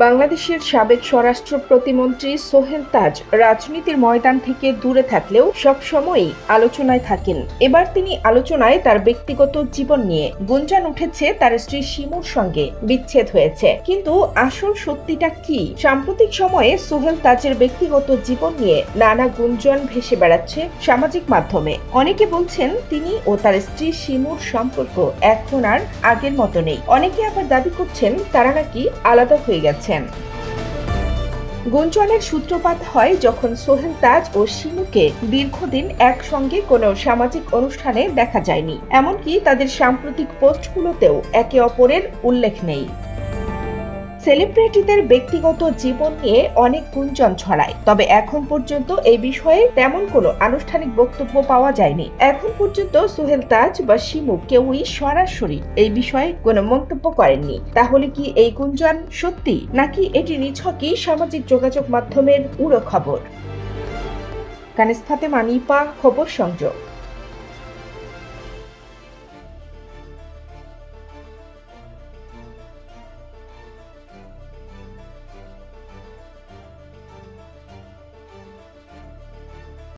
বাংলাদেশের সাবেক স্বরাষ্ট্র প্রতিমন্ত্রী সোহেল তাজ রাজনীতির ময়দান থেকে দূরে থাকলেও সবসময়ই আলোচনায় থাকেন। এবার তিনি আলোচনায় তার ব্যক্তিগত জীবন নিয়ে। গুঞ্জন উঠেছে তার স্ত্রী শিমুর সঙ্গে বিচ্ছেদ হয়েছে, কিন্তু আসল সত্যিটা কি? সাম্প্রতিক সময়ে সোহেল তাজের ব্যক্তিগত জীবন নিয়ে নানা গুঞ্জন ভেসে বেড়াচ্ছে সামাজিক মাধ্যমে। অনেকে বলছেন তিনি ও তার স্ত্রী শিমুর সম্পর্ক এখন আর আগের মতো নেই। অনেকে আবার দাবি করছেন তারা নাকি আলাদা হয়ে গেছেন। গুঞ্জনের সূত্রপাত হয় যখন সোহেল তাজ ও শিমুকে দীর্ঘদিন একসঙ্গে কোনো সামাজিক অনুষ্ঠানে দেখা যায়নি, এমনকি তাদের সাম্প্রতিক পোস্টগুলোতেও একে অপরের উল্লেখ নেই। সেলিব্রিটিদের ব্যক্তিগত জীবন নিয়ে অনেক গুঞ্জন ছড়ায়, তবে এখন পর্যন্ত এই বিষয়ে তেমন কোনো আনুষ্ঠানিক বক্তব্য পাওয়া যায়নি। এখন পর্যন্ত সোহেল তাজ বা শিমু কেউই সরাসরি এই বিষয়ে কোনো মন্তব্য করেননি। তাহলে কি এই গুঞ্জন সত্যি, নাকি এটি নিছকই সামাজিক যোগাযোগ মাধ্যমের উড়ো খবর? কানিজ ফাতেমা নিপা, খবর সংযোগ।